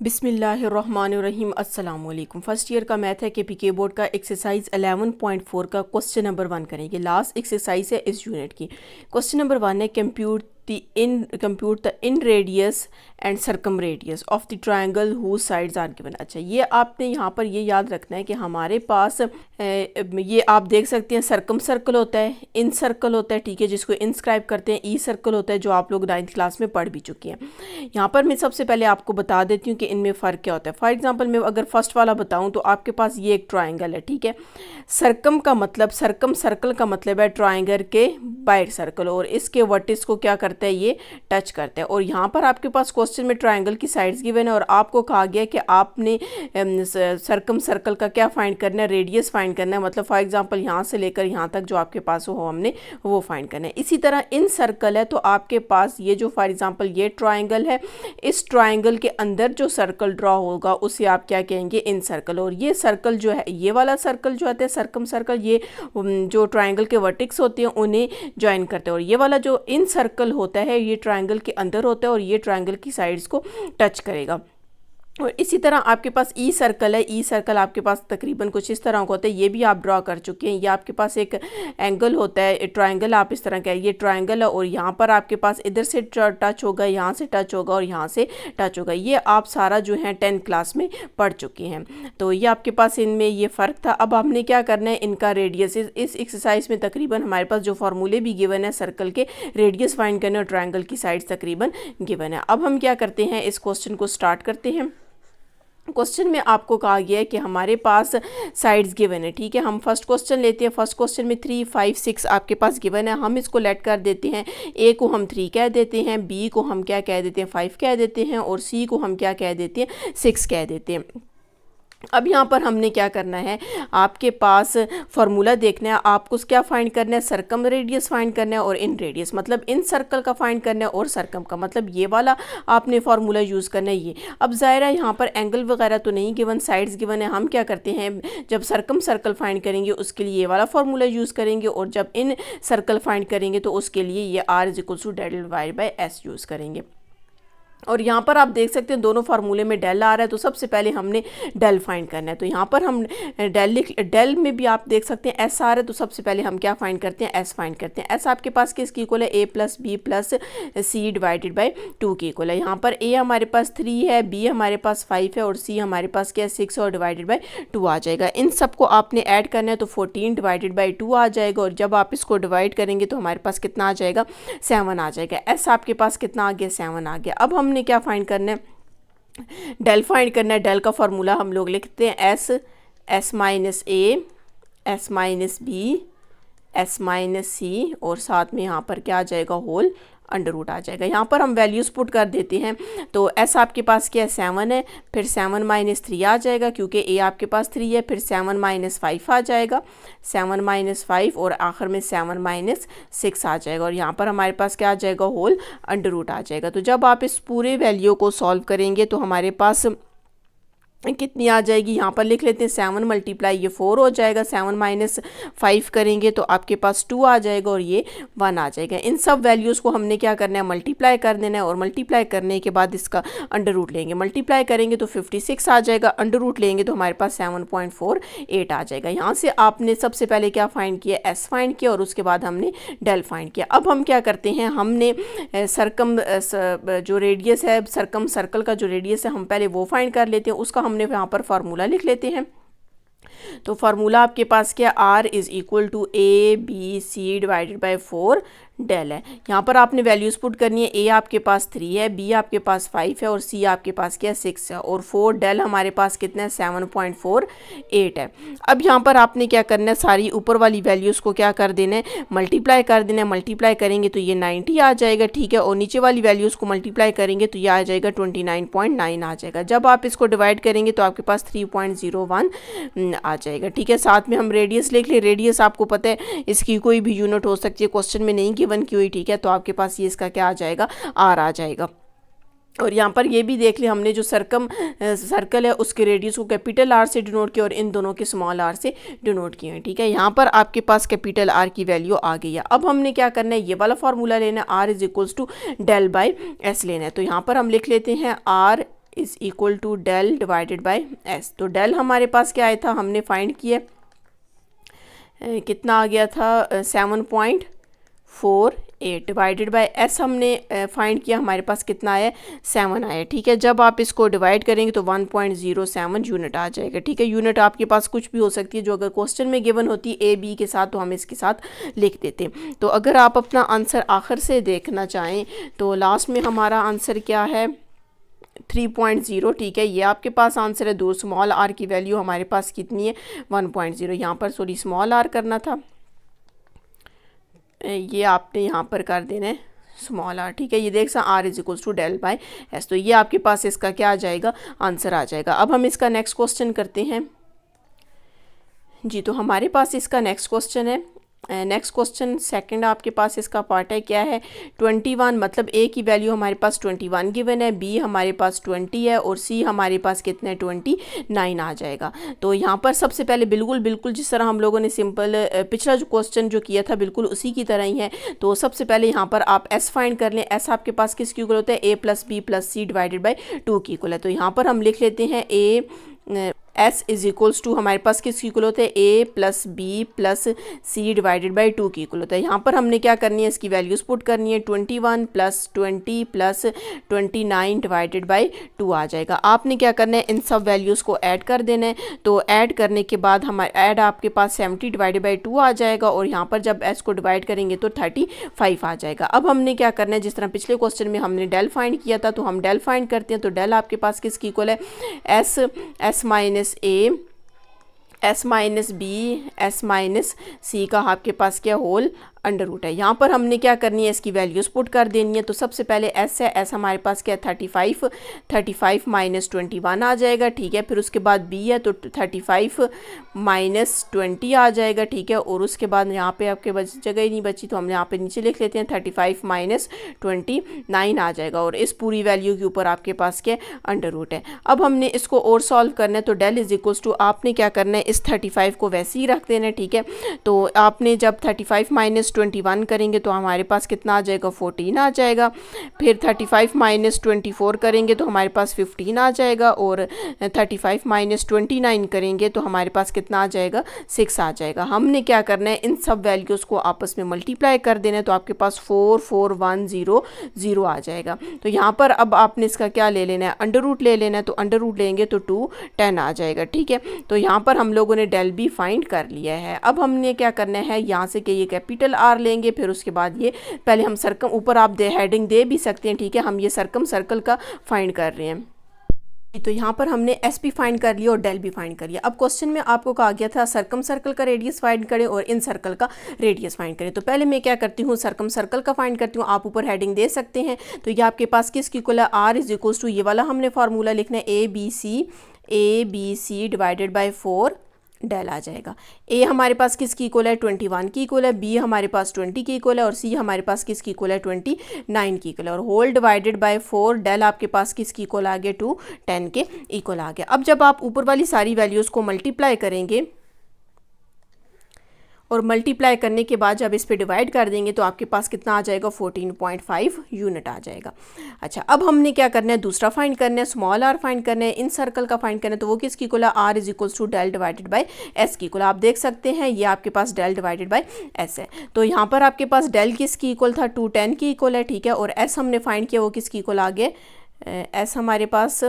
बिस्मिल्लाहिर्रहमानिर्रहीम अस्सलाम वालेकुम। फर्स्ट ईयर का मैथ है के बोर्ड का एक्सरसाइज 11.4 का क्वेश्चन नंबर 1 करेंगे। लास्ट एक्सरसाइज है इस यूनिट की। क्वेश्चन नंबर 1 है compute the inradius and circumradius of the triangle whose sides are given. अच्छा, ये आपने यहाँ पर ये याद रखना है कि हमारे पास ये आप देख सकते हैं सर्कम सर्कल होता है, इन सर्कल होता है, ठीक है, जिसको इंस्क्राइब करते हैं, ई सर्कल होता है जो आप लोग 9th क्लास में पढ़ भी चुके हैं। यहाँ पर मैं सबसे पहले आपको बता देती हूँ कि इनमें फ़र्क क्या होता है। फॉर एग्जांपल मैं अगर फर्स्ट वाला बताऊँ तो आपके पास ये एक ट्रायंगल है, ठीक है। सर्कम का मतलब, सर्कम सर्कल का मतलब है ट्रायंगल के बाहर सर्कल, और इसके वर्टिस को क्या करता है, ये टच करता है। और यहाँ पर आपके पास क्वेश्चन में ट्रायंगल की साइड्स गिवन है और आपको कहा गया कि आपने सर्कम सर्कल का क्या फाइंड करना है, रेडियस फाइंड करना है। मतलब फॉर एग्जांपल यहाँ से लेकर यहाँ तक जो आपके पास हो हमने वो फाइंड करना है। इसी तरह इन सर्कल है तो आपके पास ये जो फॉर एग्जांपल ये ट्रायंगल है, इस ट्रायंगल के अंदर जो सर्कल ड्रॉ होगा उसे आप क्या कहेंगे, इन सर्कल। और ये सर्कल जो है, ये वाला सर्कल जो आता है सर्कम सर्कल, ये जो ट्रायंगल के वर्टिक्स होते हैं उन्हें ज्वाइन करते हैं। और ये वाला जो इन सर्कल होता है ये ट्रायंगल के अंदर होता है और ये ट्रायंगल की साइड्स को टच करेगा। और इसी तरह आपके पास ई सर्कल है, ई सर्कल आपके पास तकरीबन कुछ इस तरह का होता है, ये भी आप ड्रॉ कर चुके हैं। ये आपके पास एक एंगल होता है, ट्रायंगल आप इस तरह का, ये ट्रायंगल है और यहाँ पर आपके पास इधर से टच होगा, यहाँ से टच होगा और यहाँ से टच होगा। ये आप सारा जो है 10th क्लास में पढ़ चुके हैं। तो ये आपके पास इनमें ये फ़र्क था। अब हमने क्या करना है, इनका रेडियस, इस एक्सरसाइज में तकरीबन हमारे पास जो फार्मूले भी गिवन है, सर्कल के रेडियस फाइंड करने और ट्रायंगल की साइड्स तकरीबन गिवन है। अब हम क्या करते हैं, इस क्वेश्चन को स्टार्ट करते हैं। क्वेश्चन में आपको कहा गया है कि हमारे पास साइड्स गिवन है, ठीक है। हम फर्स्ट क्वेश्चन लेते हैं। फर्स्ट क्वेश्चन में 3, 5, 6 आपके पास गिवन है। हम इसको लेट कर देते हैं। ए को हम 3 कह देते हैं, बी को हम क्या कह देते हैं, 5 कह देते हैं, और सी को हम क्या कह देते हैं, 6 कह देते हैं। अब यहाँ पर हमने क्या करना है, आपके पास फार्मूला देखना है, आपको क्या फाइंड करना है, सर्कम रेडियस फाइंड करना है और इन रेडियस मतलब इन सर्कल का फाइंड करना है और सर्कम का मतलब ये वाला आपने फार्मूला यूज़ करना है ये। अब ज़ाहिर है यहाँ पर एंगल वगैरह तो नहीं गिवन, साइड्स गिवन है। हम क्या करते हैं, जब सर्कम सर्कल फाइंड करेंगे उसके लिए ये वाला फार्मूला यूज़ करेंगे और जब इन सर्कल फाइंड करेंगे तो उसके लिए ये R=del/s यूज़ करेंगे। और यहाँ पर आप देख सकते हैं दोनों फार्मूले में डेल आ रहा है, तो सबसे पहले हमने डेल फाइंड करना है। तो यहाँ पर हम डेल में भी आप देख सकते हैं एस आ रहा है, तो सबसे पहले हम क्या फाइंड करते हैं, एस फाइंड करते हैं। एस आपके पास किसकी इक्वल है, a + b + c/2 की इक्वल है। यहाँ पर a हमारे पास 3 है, b हमारे पास 5 है और c हमारे पास क्या है, 6 और /2 आ जाएगा। इन सबको आपने ऐड करना है तो 14/2 आ जाएगा। और जब आप इसको डिवाइड करेंगे तो हमारे पास कितना आ जाएगा, 7 आ जाएगा। एस आपके पास कितना आ गया, 7 आ गया। अब हमने क्या फाइंड करना है, डेल फाइंड करना है। डेल का फार्मूला हम लोग लिखते हैं S - A S - B S - C और साथ में यहाँ पर क्या आ जाएगा, होल अंडर रूट आ जाएगा। यहाँ पर हम वैल्यूज़ पुट कर देते हैं। तो S आपके पास क्या है, 7 है, फिर 7 - 3 आ जाएगा क्योंकि A आपके पास 3 है, फिर 7 - 5 आ जाएगा, 7 - 5 और आखिर में 7 - 6 आ जाएगा। और यहाँ पर हमारे पास क्या आ जाएगा, होल अंडर रूट आ जाएगा। तो जब आप इस पूरे वैल्यू को सॉल्व करेंगे तो हमारे पास कितनी आ जाएगी, यहाँ पर लिख लेते हैं 7 × ये 4 हो जाएगा, 7 - 5 करेंगे तो आपके पास 2 आ जाएगा और ये 1 आ जाएगा। इन सब वैल्यूज़ को हमने क्या करना है, मल्टीप्लाई कर देना है और मल्टीप्लाई करने के बाद इसका अंडर रूट लेंगे। मल्टीप्लाई करेंगे तो 56 आ जाएगा, अंडर रूट लेंगे तो हमारे पास 7.48 आ जाएगा। यहाँ से आपने सबसे पहले क्या फाइंड किया, एस फाइंड किया और उसके बाद हमने डेल फाइंड किया। अब हम क्या करते हैं, हमने सर्कम जो रेडियस है, सर्कम सर्कल का जो रेडियस है हम पहले वो फाइंड कर लेते हैं। उसका हमने यहाँ पर फार्मूला लिख लेते हैं। तो फार्मूला आपके पास क्या, R = A/B/C/4 डेल है। यहाँ पर आपने वैल्यूज़ पुट करनी है। A आपके पास 3 है, B आपके पास 5 है और C आपके पास क्या, 6 है और 4 डेल हमारे पास कितना है, 7.48 है। अब यहाँ पर आपने क्या करना है, सारी ऊपर वाली वैल्यूज़ को क्या कर देना है, मल्टीप्लाई कर देना है। मल्टीप्लाई करेंगे तो ये 90 आ जाएगा, ठीक है, और नीचे वाली वैल्यूज़ को मल्टीप्लाई करेंगे तो ये आ जाएगा 29.9 आ जाएगा। जब आप इसको डिवाइड करेंगे तो आपके पास 3.01 आ जाएगा, ठीक है। साथ में हम रेडियस लिख लें। रेडियस आपको पता है इसकी कोई भी यूनिट हो सकती है, क्वेश्चन में नहीं गिवन की हुई, ठीक है। तो आपके पास ये इसका क्या आ जाएगा, R आ जाएगा। और यहाँ पर ये भी देख लिया हमने, जो सर्कल है उसके रेडियस को कैपिटल R से डिनोट किया और इन दोनों के स्मॉल r से डिनोट किए हैं, ठीक है। यहाँ पर आपके पास कैपिटल R की वैल्यू आ गई है। अब हमने क्या करना है, ये वाला फार्मूला लेना है, R = del/s लेना है। तो यहाँ पर हम लिख लेते हैं R is equal to del divided by S. तो डेल हमारे पास क्या आया था, हमने फाइंड किया कितना आ गया था 7.48 डिवाइडेड बाय एस हमने फाइंड किया, हमारे पास कितना आया 7 आया। ठीक है, जब आप इसको डिवाइड करेंगे तो 1.07 यूनिट आ जाएगा। ठीक है, यूनिट आपके पास कुछ भी हो सकती है, जो अगर क्वेश्चन में गिवन होती ए बी के साथ तो हम इसके साथ लिख देते। तो अगर आप अपना आंसर आखिर से देखना चाहें तो लास्ट में हमारा आंसर क्या है 3.0। ठीक है, ये आपके पास आंसर है। दो स्मॉल आर की वैल्यू हमारे पास कितनी है 1.0। यहाँ पर सॉरी स्मॉल आर करना था, ये आपने यहाँ पर कर देना है स्मॉल आर। ठीक है, ये देख सा R is equals to del by S. तो ये आपके पास इसका क्या आ जाएगा, आंसर आ जाएगा। अब हम इसका नेक्स्ट क्वेश्चन करते हैं जी। तो हमारे पास इसका नेक्स्ट क्वेश्चन है, नेक्स्ट क्वेश्चन सेकंड आपके पास इसका पार्ट है क्या है 21, मतलब ए की वैल्यू हमारे पास 21 गिवन है, बी हमारे पास 20 है और सी हमारे पास कितना है 29 आ जाएगा। तो यहाँ पर सबसे पहले बिल्कुल जिस तरह हम लोगों ने सिंपल पिछला जो क्वेश्चन जो किया था बिल्कुल उसी की तरह ही है। तो सबसे पहले यहाँ पर आप एस फाइंड कर लें। एस आपके पास किसकी इक्वल होता है a plus B plus C divided by 2 की इक्वल है। तो यहाँ पर हम लिख लेते हैं a s is equals to हमारे पास किसकी इक्वल होता है a plus B plus C divided by 2 की इक्वल होता है। यहाँ पर हमने क्या करनी है, इसकी वैल्यूज़ पुट करनी है 21 प्लस 20 प्लस 29 डिवाइडेड बाई 2 आ जाएगा। आपने क्या करना है, इन सब वैल्यूज़ को ऐड कर देना है। तो ऐड करने के बाद हमारे ऐड आपके पास 70 डिवाइडेड बाई 2 आ जाएगा और यहाँ पर जब एस को डिवाइड करेंगे तो 35 आ जाएगा। अब हमने क्या करना है, जिस तरह पिछले क्वेश्चन में हमने डेल फाइंड किया था तो हम डेल फाइंड करते हैं। तो डेल आपके पास किसकी इक्वल है s minus a s minus b s minus c का आपके पास क्या होल अंडर रूट है। यहाँ पर हमने क्या करनी है, इसकी वैल्यूज़ पुट कर देनी है। तो सबसे पहले एस है, एस हमारे पास क्या है 35 माइनस 21 आ जाएगा। ठीक है, फिर उसके बाद बी है तो 35 माइनस 20 आ जाएगा। ठीक है, और उसके बाद यहाँ पे आपके जगह ही नहीं बची तो हम यहाँ पे नीचे लिख लेते हैं 35 माइनस 29 आ जाएगा और इस पूरी वैल्यू के ऊपर आपके पास क्या अंडर रूट है। अब हमने इसको और सॉल्व करना है। तो डेल इज इक्वल्स टू आपने क्या करना है, इस 35 को वैसे ही रख देना है। ठीक है, तो आपने जब 35 माइनस 21 करेंगे तो हमारे पास कितना आ जाएगा 14 आ जाएगा। फिर 35 माइनस 24 करेंगे तो हमारे पास 15 आ जाएगा और 35 माइनस 29 करेंगे तो हमारे पास कितना आ जाएगा 6 आ जाएगा। हमने क्या करना है, इन सब वैल्यूज़ को आपस में मल्टीप्लाई कर देना है। तो आपके पास 44100 आ जाएगा। तो यहाँ पर अब आपने इसका क्या ले लेना है, अंडर रूट ले लेना है। तो अंडर रूट लेंगे तो 210 आ जाएगा। ठीक है, तो यहाँ पर हम लोगों ने डेल भी फाइंड कर लिया है। अब हमने क्या करना है, यहाँ से कि ये कैपिटल आर लेंगे, फिर उसके बाद ये पहले हम सर्कम ऊपर आप हेडिंग दे भी सकते हैं। ठीक है, हम ये सर्कल का फाइंड कर रहे हैं। तो यहाँ पर हमने एस भी फाइंड कर लिया और डेल भी फाइंड कर लिया। अब क्वेश्चन में आपको कहा गया था सर्कल का रेडियस फाइंड करें और इन सर्कल का रेडियस फाइंड करें। तो पहले मैं क्या करती हूँ, सर्कल का फाइंड करती हूँ। आप ऊपर हेडिंग दे सकते हैं। तो ये आपके पास किसकी इक्वल है, आर इज इक्वल्स टू ये वाला हमने फार्मूला लिखना है a b c divided by 4 del आ जाएगा। ए हमारे पास किसकी इक्वल है 21 की इक्वल है, बी हमारे पास 20 की इक्वल है और सी हमारे पास किसकी इक्वल है 29 की इक्वल है और होल डिवाइडेड बाय 4 डेल आपके पास किसकी इक्वल आ गया 210 के इक्वल आ गया। अब जब आप ऊपर वाली सारी वैल्यूज़ को मल्टीप्लाई करेंगे और मल्टीप्लाई करने के बाद जब इस पे डिवाइड कर देंगे तो आपके पास कितना आ जाएगा 14.5 यूनिट आ जाएगा। अच्छा, अब हमने क्या करना है, दूसरा फाइंड करना है, स्मॉल आर फाइंड करना है, इन सर्कल का फाइंड करना है। तो वो किसकी इक्वल है, R is equals to del divided by S की इक्वल। आप देख सकते हैं ये आपके पास डेल डिवाइडेड बाय एस है। तो यहाँ पर आपके पास डेल किसकी इक्वल था 210 की इक्वल है। ठीक है, और एस हमने फाइंड किया वो किसकी इक्वल आ गया, एस हमारे पास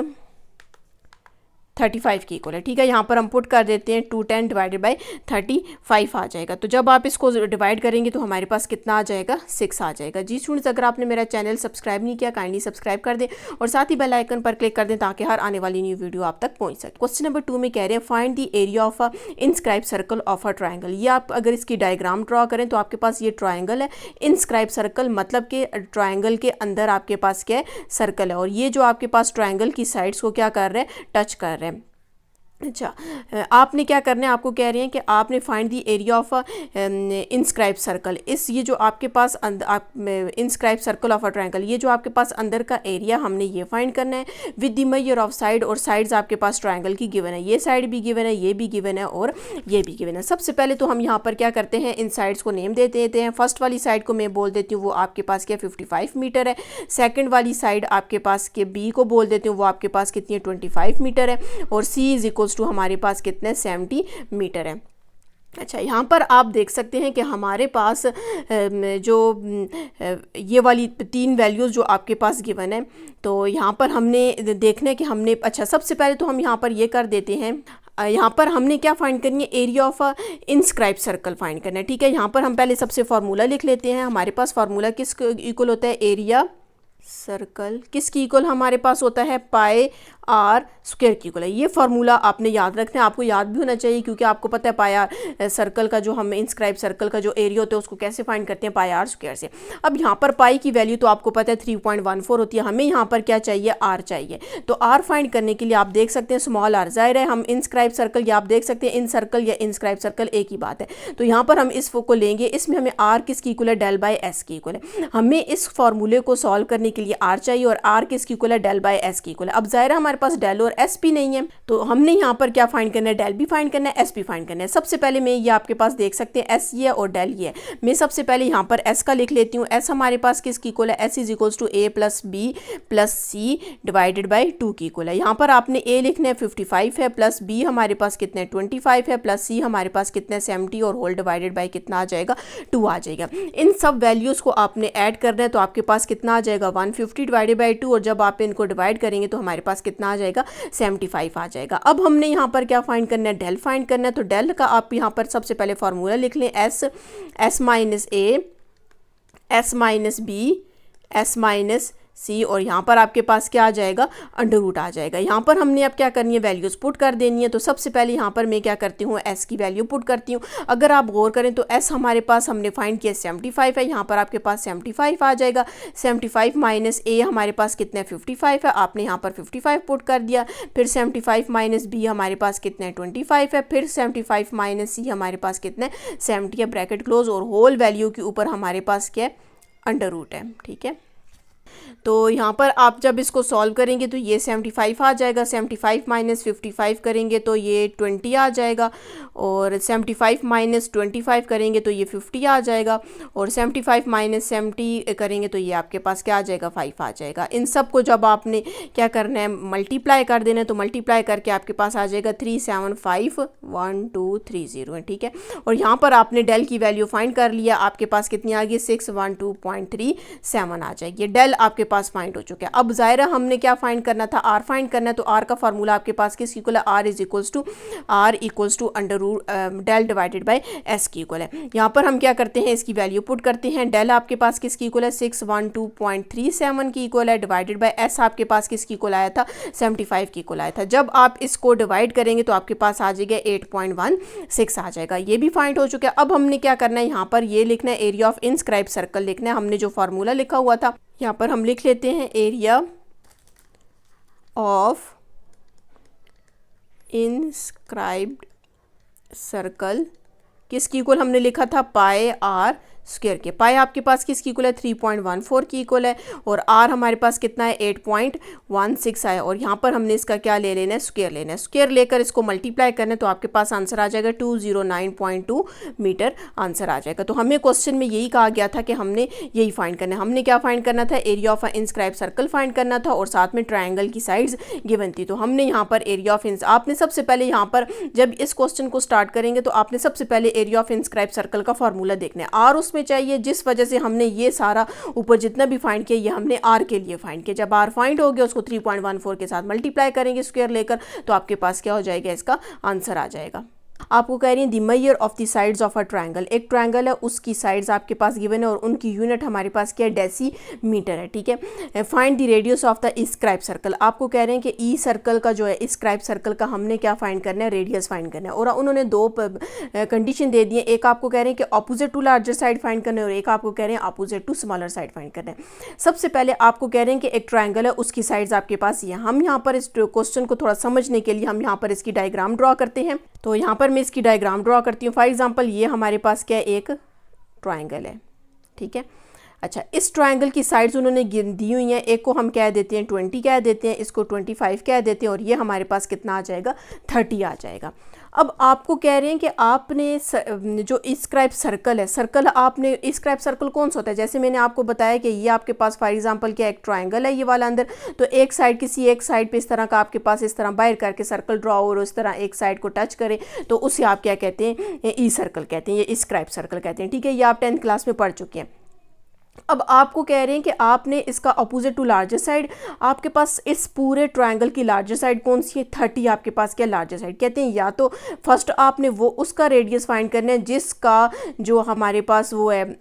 35 की इक्वल है। ठीक है, यहाँ पर हम पुट कर देते हैं 210 डिवाइडेड बाई 35 आ जाएगा। तो जब आप इसको डिवाइड करेंगे तो हमारे पास कितना आ जाएगा 6 आ जाएगा। जी स्टूडेंट्स, अगर आपने मेरा चैनल सब्सक्राइब नहीं किया काइंडली सब्सक्राइब कर दें और साथ ही बेल आइकन पर क्लिक कर दें ताकि हर आने वाली न्यू वीडियो आप तक पहुँच सके। क्वेश्चन नंबर 2 में कह रहे हैं find the area of a inscribe circle of a triangle. ये आप अगर इसकी डायग्राम ड्रॉ करें तो आपके पास ये ट्राइंगल है, इंस्क्राइब सर्कल मतलब कि ट्राइंगल के अंदर आपके पास क्या है सर्कल है और ये जो आपके पास ट्राइंगल की साइड्स को क्या कर रहे हैं टच कर रहे हैं। अच्छा, आपने क्या करना है, आपको कह रहे हैं कि आपने find the area of inscribe circle. इस ये जो आपके पास inscribe circle of a triangle, ये जो आपके पास अंदर का एरिया हमने ये फाइंड करना है with the measure of side, और साइड्स आपके पास ट्रायंगल की गिवन है, ये साइड भी गिवन है, ये भी गिवन है और ये भी गिवन है। सबसे पहले तो हम यहाँ पर क्या करते हैं, इन साइड्स को नेम दे देते हैं। फर्स्ट वाली साइड को मैं बोल देती हूँ वो आपके पास क्या 55 मीटर है। सेकेंड वाली साइड आपके पास के बी को बोल देती हूँ वो आपके पास कितनी है 25 मीटर है, और सी इज इक्वल्स टू हमारे पास कितने 70 मीटर है। अच्छा, यहाँ पर आप देख सकते हैं कि हमारे पास जो ये वाली 3 वैल्यूज़ जो आपके पास गिवन है, तो यहाँ पर हमने देखना है कि हमने, अच्छा सबसे पहले तो हम यहाँ पर ये कर देते हैं, यहाँ पर हमने क्या फाइंड करनी है, area of inscribe circle find करना है। ठीक है, यहाँ पर हम पहले सबसे फार्मूला लिख लेते हैं। हमारे पास फार्मूला किस इक्वल होता है, एरिया सर्कल किसकी इक्वल हमारे पास होता है, पाई आर स्क्वायर की इक्वल है। ये फार्मूला आपने याद रखना है, आपको याद भी होना चाहिए, क्योंकि आपको पता है पाई आर सर्कल का जो हम इंस्क्राइब सर्कल का जो एरिया होता है उसको कैसे फाइंड करते हैं, पाई आर स्क्वायर से। अब यहाँ पर पाई की वैल्यू तो आपको पता है 3.14 होती है, हमें यहाँ पर क्या चाहिए, आर चाहिए। तो आर फाइंड करने के लिए आप देख सकते हैं स्मॉल आर, जाहिर है हम इंस्क्राइब सर्कल, या आप देख सकते हैं इन सर्कल या इंस्क्राइब सर्कल एक ही बात है। तो यहाँ पर हम इस को लेंगे, इसमें हमें आर किसकी इक्वल है, डेल बाय एस की इक्वल है। हमें इस फॉर्मूले को सॉल्व करने के लिए आर चाहिए, और आर किसकी इक्वल है, डेल बाय एस की इक्वल है। अब जाहिर है हमारे पास डेल और एस भी नहीं है, तो हमने यहाँ पर क्या फाइंड करना है, डेल भी फाइंड करना है, एस भी फाइंड करना है। सबसे पहले मैं ये आपके पास देख सकते हैं एस ये और डेल ये है। मैं सबसे पहले यहाँ पर एस का लिख लेती हूँ। एस हमारे पास किसकी इक्वल है, S is equals to A plus B plus C divided by 2 की इक्वल है। यहाँ पर आपने ए लिखना है 55 है, प्लस बी हमारे पास कितने 25 है, प्लस सी हमारे पास कितने 70, और होल डिवाइडेड बाई कितना आ जाएगा 2 आ जाएगा। इन सब वैल्यूज़ को आपने ऐड करना है, तो आपके पास कितना आ जाएगा 150 डिवाइडेड बाई 2, और जब आप इनको डिवाइड करेंगे तो हमारे पास कितना आ जाएगा 75 आ जाएगा। अब हमने यहाँ पर क्या फाइंड करना है, डेल फाइंड करना है। तो डेल का आप यहाँ पर सबसे पहले फार्मूला लिख लें, s minus a, s minus b, s minus c, और यहाँ पर आपके पास क्या आ जाएगा, अंडर रूट आ जाएगा। यहाँ पर हमने अब क्या करनी है, वैल्यूज़ पुट कर देनी है। तो सबसे पहले यहाँ पर मैं क्या करती हूँ, एस की वैल्यू पुट करती हूँ। अगर आप गौर करें तो एस हमारे पास हमने फाइंड किया 75 है, यहाँ पर आपके पास 75 आ जाएगा। 75 माइनस ए हमारे पास कितने 55 है, आपने यहाँ पर 55 पुट कर दिया। फिर 75 माइनस बी हमारे पास कितने 25 है, फिर 75 माइनस सी हमारे पास कितने 70 है, ब्रैकेट क्लोज, और होल वैल्यू के ऊपर हमारे पास क्या है, अंडर रूट है। ठीक है, तो यहाँ पर आप जब इसको सॉल्व करेंगे तो ये 75 आ जाएगा, 75 माइनस 55 करेंगे तो ये 20 आ जाएगा, और 75 माइनस 25 करेंगे तो ये 50 आ जाएगा, और 75 माइनस 70 करेंगे तो ये आपके पास क्या आ जाएगा 5 आ जाएगा। इन सब को जब आपने क्या करना है, मल्टीप्लाई कर देना है, तो मल्टीप्लाई करके आपके पास आ जाएगा 3751230 ठीक है। और यहाँ पर आपने डेल की वैल्यू फाइंड कर लिया, आपके पास कितनी आ गई 612.37 आ जाएगी। डेल आपके पास फाइंड हो चुका है। अब ज़ाहिर हमने क्या फाइंड करना था, आर फाइंड करना है। तो आर का फार्मूला आपके पास किस इक्वल है, R equals to under root del divided by S की इक्वल है। यहाँ पर हम क्या करते हैं, इसकी वैल्यू पुट करते हैं। डेल आपके पास किसकी इक्वल है 612.37 की इक्वल है, डिवाइडेड बाय एस आपके पास किसकी इक्वल आया था 75 की इक्वल आया था। जब आप इसको डिवाइड करेंगे तो आपके पास आ जाएगा 8.16 आ जाएगा। ये भी फाइंड हो चुका है। अब हमने क्या करना है, यहाँ पर ये लिखना है एरिया ऑफ इंस्क्राइब सर्कल लिखना है। हमने जो फार्मूला लिखा हुआ था यहाँ पर हम लिख लेते हैं, एरिया ऑफ इंस्क्राइब्ड सर्कल किसकी इक्वल हमने लिखा था, पाई आर स्क्वायर के। पाई आपके पास किसकी इक्वल है 3.14 की इक्वल है, और आर हमारे पास कितना है 8.16 है, और यहाँ पर हमने इसका क्या ले लेना है, स्क्वायर लेना है। स्क्वायर लेकर इसको मल्टीप्लाई करना है तो आपके पास आंसर आ जाएगा 209.2 मीटर आंसर आ जाएगा। तो हमें क्वेश्चन में यही कहा गया था कि हमने यही फाइंड करना है। हमने क्या फाइंड करना था, area of inscribe circle find करना था, और साथ में ट्राइंगल की साइड्स गिवन थी। तो हमने यहाँ पर एरिया ऑफ आपने सबसे पहले यहाँ पर जब इस क्वेश्चन को स्टार्ट करेंगे तो आपने सबसे पहले एरिया ऑफ इंस्क्राइब सर्कल का फॉर्मूला देखना है। आर उसमें चाहिए, जिस वजह से हमने ये सारा ऊपर जितना भी फाइंड किया ये हमने आर के लिए फाइंड किया। जब आर फाइंड हो गया उसको 3.14 के साथ मल्टीप्लाई करेंगे स्क्वायर लेकर, तो आपके पास क्या हो जाएगा, इसका आंसर आ जाएगा। आपको कह रही है the measure of the sides of a triangle, एक ट्रायंगल है उसकी साइड्स आपके पास गिवन है और उनकी यूनिट हमारे पास क्या है, डेसीमीटर है, ठीक है। Find the radius of the scribe circle, आपको कह रहे हैं कि ई सर्कल का जो है स्क्राइब सर्कल का हमने क्या फाइंड करना है, रेडियस फाइंड करना है। और उन्होंने दो कंडीशन दे दी है, एक आपको कह रहे हैं कि opposite to larger side find करना है और एक आपको कह रहे हैं opposite to smaller side find करना है। सबसे पहले आपको कह रहे हैं कि एक ट्रायंगल है उसकी साइड्स आपके पास ये, हम यहाँ पर इस क्वेश्चन को थोड़ा समझने के लिए हम यहाँ पर इसकी डायग्राम ड्रॉ करते हैं। तो यहाँ पर मैं इसकी डायग्राम ड्रॉ करती हूँ। फॉर एग्जांपल ये हमारे पास क्या है, एक ट्रायंगल है, ठीक है। अच्छा, इस ट्रायंगल की साइड्स उन्होंने दी हुई हैं, एक को हम कह देते हैं 20 कह देते हैं, इसको 25 कह देते हैं और ये हमारे पास कितना आ जाएगा, 30 आ जाएगा। अब आपको कह रहे हैं कि आपने जो स्क्राइब सर्कल है, सर्कल आपने स्क्राइब सर्कल कौन सा होता है, जैसे मैंने आपको बताया कि ये आपके पास फॉर एग्जांपल क्या एक ट्रायंगल है ये वाला अंदर, तो एक साइड किसी एक साइड पे इस तरह का आपके पास इस तरह बाहर करके सर्कल ड्रॉ और इस तरह एक साइड को टच करे तो उसे आप क्या कहते हैं, ई सर्कल कहते हैं, ये स्क्राइब सर्कल कहते हैं, ठीक है। ये आप 10th क्लास में पढ़ चुके हैं। अब आपको कह रहे हैं कि आपने इसका अपोजिट टू लार्जर साइड, आपके पास इस पूरे ट्रायंगल की लार्जर साइड कौन सी है, 30 आपके पास क्या लार्जर साइड कहते हैं। या तो फर्स्ट आपने वो उसका रेडियस फाइंड करना है जिसका जो हमारे पास वो है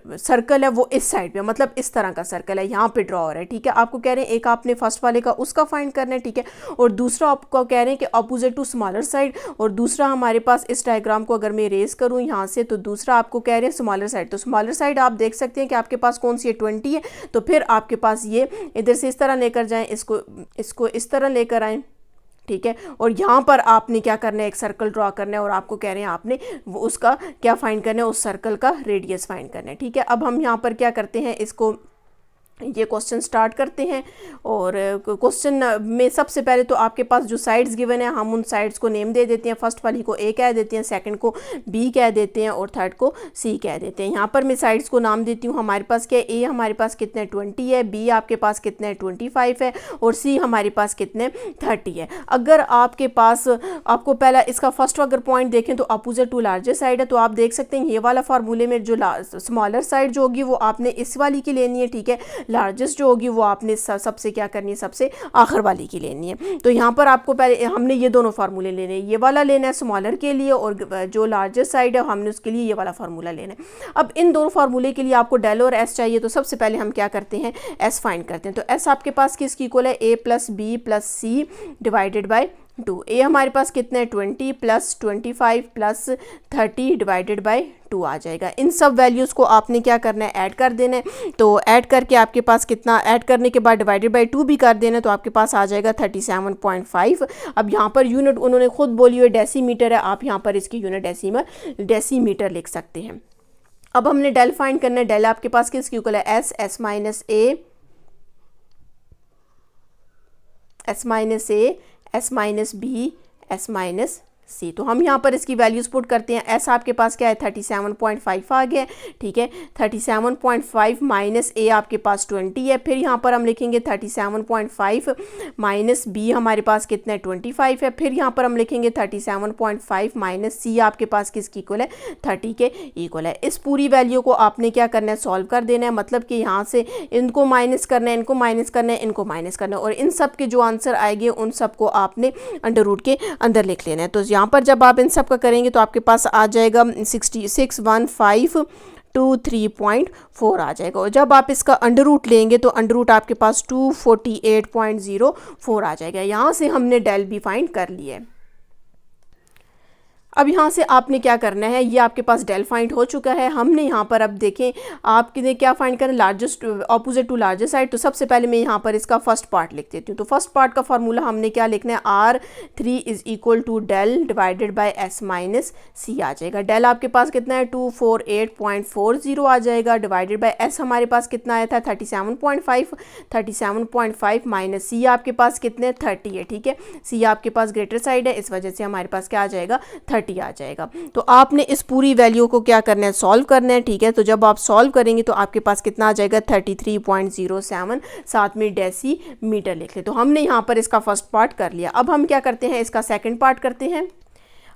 सर्कल है वो इस साइड पे, मतलब इस तरह का सर्कल है यहाँ पे ड्रॉ हो रहा है, ठीक है। आपको कह रहे हैं एक आपने फर्स्ट वाले का उसका फाइंड करना है, ठीक है। और दूसरा आपको कह रहे हैं कि अपोजिट टू स्मॉलर साइड, और दूसरा हमारे पास इस डायग्राम को अगर मैं रेस करूँ यहाँ से तो दूसरा आपको कह रहे हैं स्मॉलर साइड, तो स्मॉलर साइड आप देख सकते हैं कि आपके पास कौन सी है, 20 है। तो फिर आपके पास ये इधर से इस तरह लेकर जाएं, इसको इस तरह लेकर आएं, ठीक है। और यहाँ पर आपने क्या करना है, एक सर्कल ड्रॉ करना है और आपको कह रहे हैं आपने वो उसका क्या फाइंड करना है, उस सर्कल का रेडियस फाइंड करना है, ठीक है। अब हम यहाँ पर क्या करते हैं, इसको ये क्वेश्चन स्टार्ट करते हैं। और क्वेश्चन में सबसे पहले तो आपके पास जो साइड्स गिवन है हम उन साइड्स को नेम दे देते हैं। फर्स्ट वाली को ए कह देते हैं, सेकंड को बी कह देते हैं और थर्ड को सी कह देते हैं। यहाँ पर मैं साइड्स को नाम देती हूँ। हमारे पास क्या है, ए हमारे पास कितने 20 है, बी आपके पास कितने 25 है और सी हमारे पास कितने 30 है। अगर आपके पास आपको पहला इसका फर्स्ट अगर पॉइंट देखें तो अपोजिट टू लार्जर साइड है, तो आप देख सकते हैं ये वाला फार्मूले में जो स्मॉलर साइड जो होगी वो आपने इस वाली की लेनी है, ठीक है। लार्जेस्ट जो होगी वो आपने सबसे क्या करनी है, सबसे आखिर वाली की लेनी है। तो यहाँ पर आपको पहले हमने ये दोनों फार्मूले लेने हैं, ये वाला लेना है स्मॉलर के लिए और जो लार्जेस्ट साइड है हमने उसके लिए ये वाला फार्मूला लेना है। अब इन दोनों फार्मूले के लिए आपको डेल और एस चाहिए, तो सबसे पहले हम क्या करते हैं, एस फाइंड करते हैं। तो एस आपके पास किसकी इक्वल है, a plus B plus C divided by 2। A हमारे पास कितना है 20 प्लस 25 प्लस 30 डिवाइडेड बाय 2 आ जाएगा। इन सब वैल्यूज़ को आपने क्या करना है, ऐड कर देना है। तो ऐड करके आपके पास कितना, ऐड करने के बाद डिवाइडेड बाय 2 भी कर देना, तो आपके पास आ जाएगा 37.5। अब यहाँ पर यूनिट उन्होंने खुद बोली हुई डेसीमीटर है, आप यहाँ पर इसकी यूनिट डेसीमीटर लिख सकते हैं। अब हमने डेल फाइंड करना है। डेल आपके पास किसकी इक्वल है, s minus a, s minus a, s minus b, s minus c. तो हम यहाँ पर इसकी वैल्यूज पुट करते हैं। एस आपके पास क्या है 37.5 आ गया, ठीक है। 37.5 माइनस ए आपके पास 20 है, फिर यहाँ पर हम लिखेंगे 37.5 माइनस बी हमारे पास कितना है 25 है, फिर यहाँ पर हम लिखेंगे 37.5 माइनस सी आपके पास किसकी इक्वल है 30 के इक्वल है। इस पूरी वैल्यू को आपने क्या करना है, सॉल्व कर देना है, मतलब कि यहाँ से इनको माइनस करना है, इनको माइनस करना है, इनको माइनस करना है और इन सब के जो आंसर आएंगे उन सबको आपने अंडर रूट के अंदर लिख लेना है। तो यहाँ पर जब आप इन सब का करेंगे तो आपके पास आ जाएगा 661523.4 आ जाएगा। और जब आप इसका अंडर रूट लेंगे तो अंडर रूट आपके पास 248.04 आ जाएगा। यहाँ से हमने डेल भी फाइंड कर लिया है। अब यहाँ से आपने क्या करना है, ये आपके पास डेल फाइंड हो चुका है। हमने यहाँ पर अब देखें आपने क्या फाइंड करना, largest opposite to largest side. तो सबसे पहले मैं यहाँ पर इसका फर्स्ट पार्ट लिख देती हूँ। तो फर्स्ट पार्ट का फार्मूला हमने क्या लिखना है, R3 is equal to del divided by s minus c आ जाएगा। डेल आपके पास कितना है 248.40 आ जाएगा, डिवाइडेड बाय एस हमारे पास कितना आया था 37.5 माइनस सी आपके पास कितने 30 है, ठीक है। सी आपके पास ग्रेटर साइड है, इस वजह से हमारे पास क्या आ जाएगा 30 आ जाएगा। तो आपने इस पूरी वैल्यू को क्या करना है, सॉल्व करना है, ठीक है। तो जब आप सॉल्व करेंगे तो आपके पास कितना आ जाएगा 33.07, साथ में डेसीमीटर लिख ले। तो हमने यहाँ पर इसका फर्स्ट पार्ट कर लिया। अब हम क्या करते हैं, इसका सेकंड पार्ट करते हैं।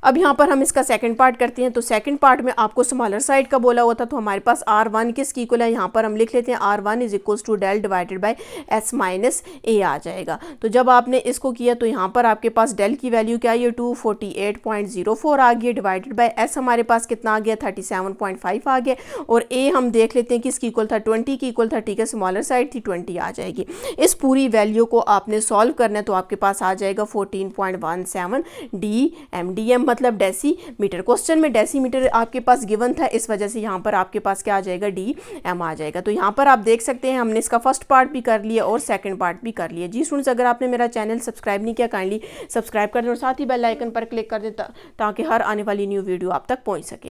अब यहाँ पर हम इसका सेकंड पार्ट करते हैं। तो सेकंड पार्ट में आपको स्मॉलर साइड का बोला हुआ था, तो हमारे पास R1 किसकी इक्वल है, यहाँ पर हम लिख लेते हैं R1 is equals to del divided by S minus A आ जाएगा। तो जब आपने इसको किया तो यहाँ पर आपके पास डेल की वैल्यू क्या है, 248.04 आ गई, डिवाइडेड बाय S हमारे पास कितना आ गया, 37.5 आ गया, और A हम देख लेते हैं किसकी इक्वल था, 20 की इक्वल था, ठीक है, स्मॉलर साइड थी, 20 आ जाएगी। इस पूरी वैल्यू को आपने सॉल्व करना है तो आपके पास आ जाएगा 14.17 DMDM मतलब डेसीमीटर। क्वेश्चन में डेसीमीटर आपके पास गिवन था, इस वजह से यहाँ पर आपके पास क्या आ जाएगा, DM आ जाएगा। तो यहाँ पर आप देख सकते हैं हमने इसका फर्स्ट पार्ट भी कर लिया और सेकंड पार्ट भी कर लिया। जी स्टूडेंट्स, अगर आपने मेरा चैनल सब्सक्राइब नहीं किया काइंडली सब्सक्राइब कर दें और साथ ही बेल आइकन पर क्लिक कर दें ताकि हर आने वाली न्यू वीडियो आप तक पहुँच सके।